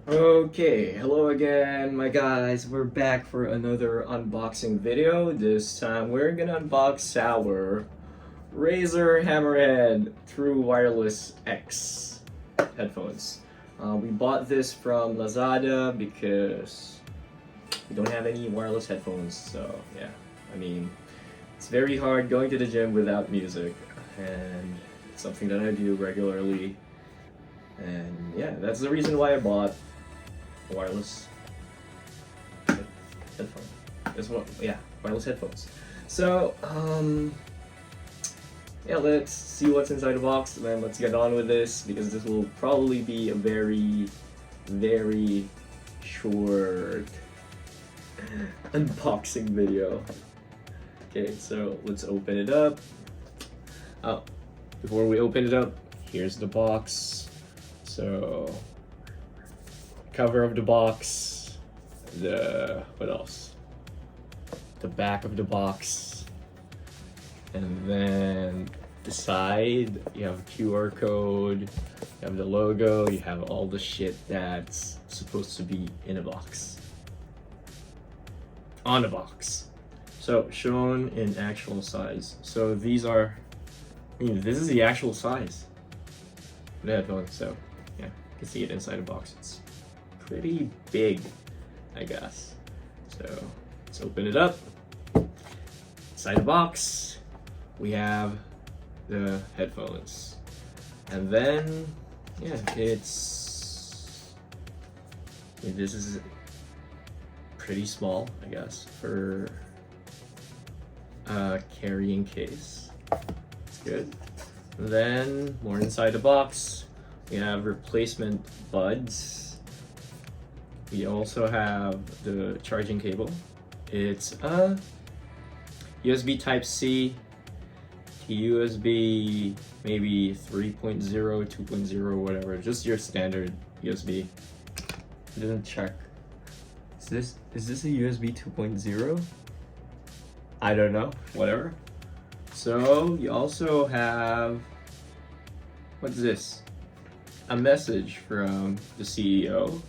Okay, hello again, my guys. We're back for another unboxing video. This time we're gonna unbox our Razer Hammerhead True Wireless X headphones. We bought this from Lazada because we don't have any wireless headphones, so yeah. I mean, it's very hard going to the gym without music, and it's something that I do regularly. And yeah, that's the reason why I bought wireless headphone. That's what, yeah, wireless headphones. So, yeah, let's see what's inside the box, and then let's get on with this because this will probably be a very, very short unboxing video. Okay, so let's open it up. Oh, before we open it up, here's the box. So, cover of the box, what else? The back of the box, and then the side, you have a QR code, you have the logo, you have all the shit that's supposed to be in a box. On a box. So, shown in actual size. So these are, this is the actual size of the headphones, so yeah, you can see it inside the box. It's pretty big, I guess. So let's open it up. Inside the box, we have the headphones, and then yeah, this is pretty small, I guess, for a carrying case. It's good. And then more inside the box, we have replacement buds. We also have the charging cable. It's a USB Type-C to USB maybe 3.0, 2.0, whatever. Just your standard USB. I didn't check. Is this a USB 2.0? I don't know. Whatever. So you also have, what's this? A message from the CEO.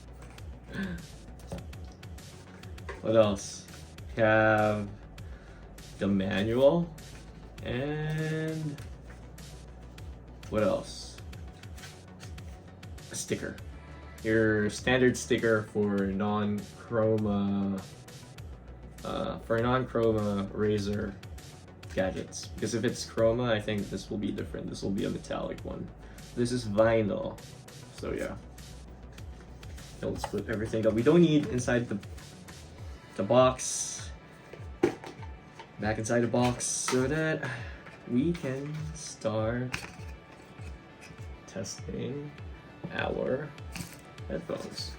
What else? We have the manual, and what else? A sticker. Your standard sticker for non-chroma Razer gadgets. Because if it's chroma, I think this will be different. This will be a metallic one. This is vinyl. So yeah. Now let's put everything that we don't need inside the box back inside the box so that we can start testing our headphones.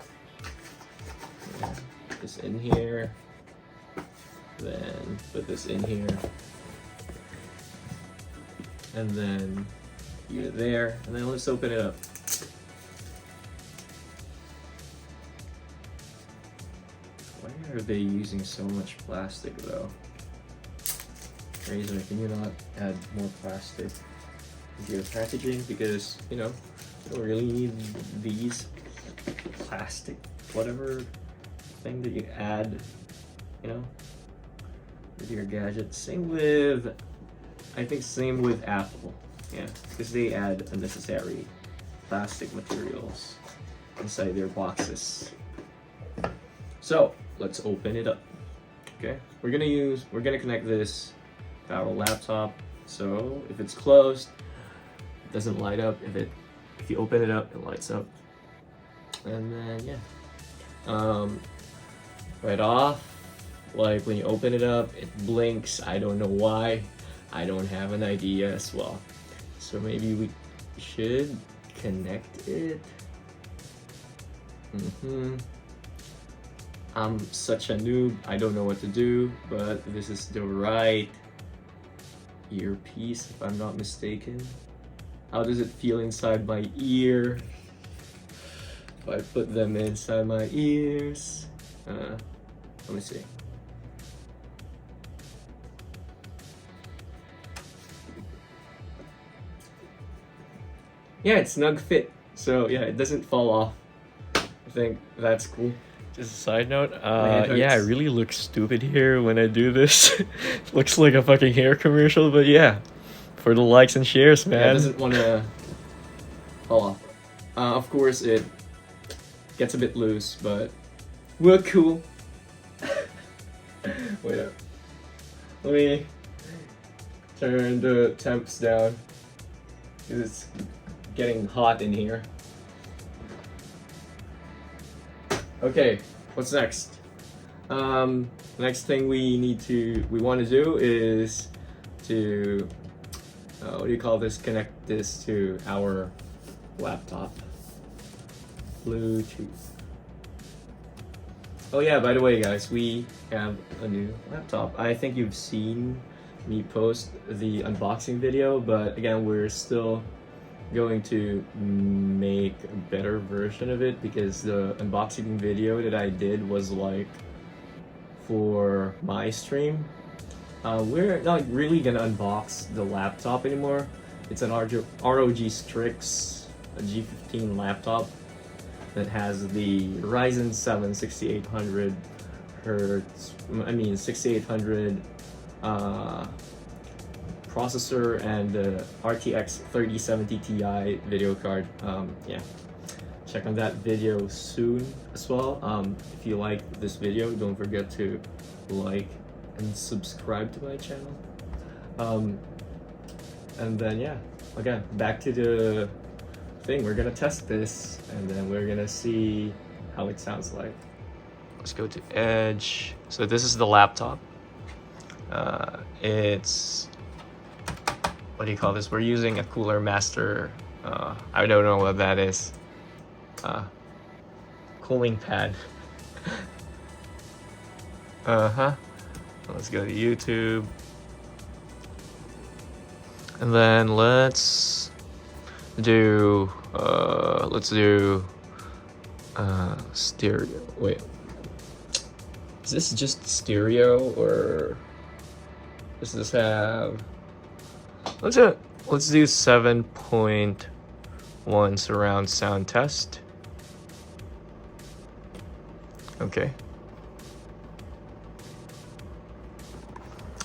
Yeah, put this in here, then put this in here, and then you there, and then let's open it up. Why are they using so much plastic though? Razer, can you not add more plastic into your packaging? Because, you know, you don't really need these plastic, whatever thing that you add, you know, with your gadgets. Same with, I think same with Apple, yeah, because they add unnecessary plastic materials inside their boxes. So let's open it up. Okay, we're gonna connect this to our laptop. So if it's closed, it doesn't light up. If you open it up, it lights up. And then yeah, right off, like when you open it up, it blinks. I don't know why. I don't have an idea as well. So maybe we should connect it. I'm such a noob, I don't know what to do, but this is the right earpiece if I'm not mistaken. How does it feel inside my ear? If I put them inside my ears. Let me see. Yeah, it's snug fit. So yeah, it doesn't fall off. I think that's cool. Just a side note, hand yeah, I hurts. really look stupid here when I do this. Looks like a fucking hair commercial, but yeah. For the likes and shares, Yeah, it man. doesn't want to fall off. Of course, it gets a bit loose, but we're cool. Wait up. Let me turn the temps down, because it's getting hot in here. Okay, what's next? Next thing we want to do is to, what do you call this? Connect this to our laptop. Bluetooth. Oh yeah, by the way guys, we have a new laptop. I think you've seen me post the unboxing video, but again, we're still going to make a better version of it, because the unboxing video that I did was like for my stream. We're not really gonna unbox the laptop anymore. It's an ROG Strix G15 laptop that has the Ryzen 7 6800 hertz, 6800 processor, and RTX 3070 Ti video card. Yeah, check on that video soon as well. If you like this video, don't forget to like and subscribe to my channel. And then yeah, again, back to the thing. We're gonna test this, and then we're gonna see how it sounds like. Let's go to Edge. So this is the laptop. It's, what do you call this? We're using a Cooler Master. I don't know what that is. Cooling pad. Let's go to YouTube. And then let's do stereo. Wait. Is this just stereo, or does this have, let's do 7.1 surround sound test. Okay.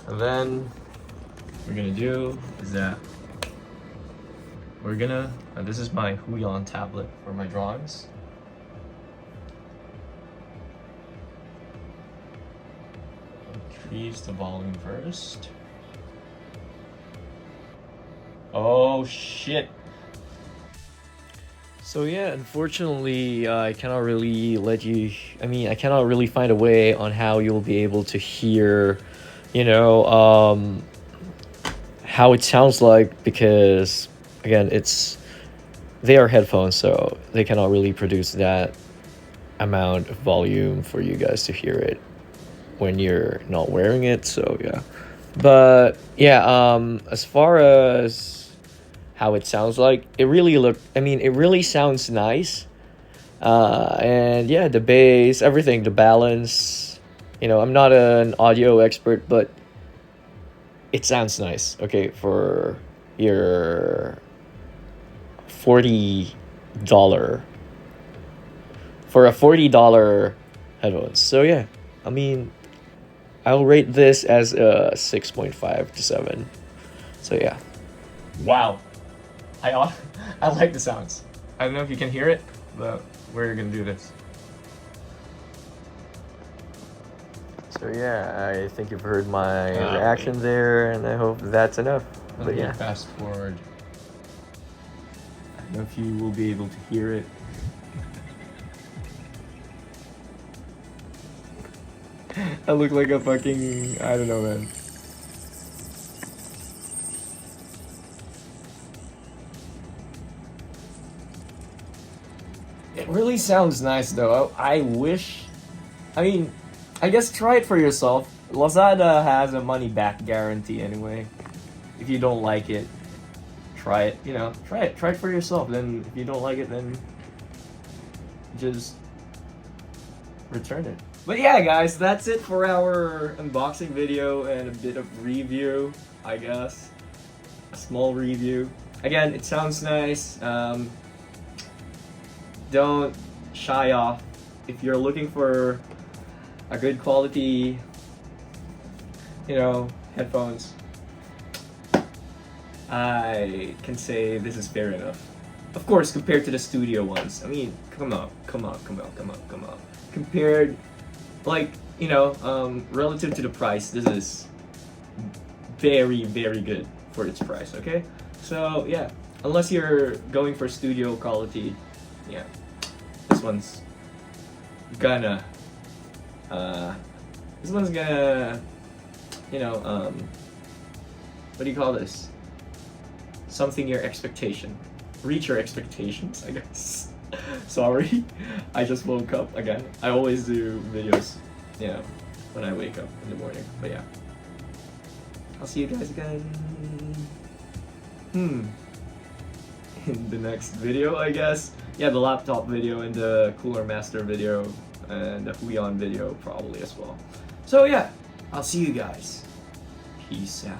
And then what we're gonna do is that we're gonna, this is my Huion tablet for my drawings. Increase the volume first. Oh shit. So yeah, unfortunately, I cannot really I cannot really find a way on how you'll be able to hear, how it sounds like, because again, they are headphones, so they cannot really produce that amount of volume for you guys to hear it when you're not wearing it. So yeah, but yeah, as far as how it sounds like, it really sounds nice. And yeah, the bass, everything, the balance, I'm not an audio expert, but it sounds nice. Okay, for your $40 for a $40 headphones. So yeah, I'll rate this as a 6.5 to 7. So yeah. Wow. I like the sounds. I don't know if you can hear it, but we're gonna do this. So yeah, I think you've heard my reaction there, and I hope that's enough. But yeah. Fast forward. I don't know if you will be able to hear it. I look like a fucking, I don't know, man. It really sounds nice though. I guess try it for yourself. Lazada has a money back guarantee anyway. If you don't like it, try it. Try it for yourself. Then if you don't like it, then just return it. But yeah, guys, that's it for our unboxing video and a bit of review, I guess. A small review. Again, it sounds nice. Don't shy off. If you're looking for a good quality, headphones, I can say this is fair enough. Of course, compared to the studio ones. I mean, come on. Compared, relative to the price, this is very, very good for its price, okay? So, yeah, unless you're going for studio quality, yeah, this one's gonna, what do you call this? Something reach your expectations, I guess. Sorry, I just woke up again. I always do videos, when I wake up in the morning. But yeah, I'll see you guys again in the next video, I guess. Yeah, the laptop video and the Cooler Master video and the Huion video probably as well. So yeah, I'll see you guys. Peace out.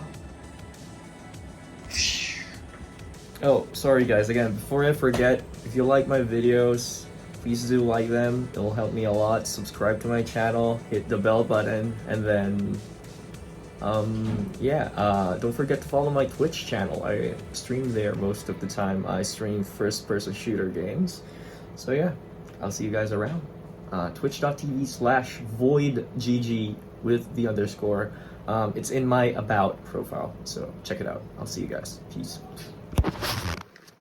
Oh, sorry guys, again, before I forget, if you like my videos, please do like them. It'll help me a lot. Subscribe to my channel, hit the bell button, and then, don't forget to follow my Twitch channel. I stream there most of the time. I stream first-person shooter games. So yeah, I'll see you guys around. Twitch.tv/voidgg with the underscore. It's in my about profile, so check it out. I'll see you guys. Peace.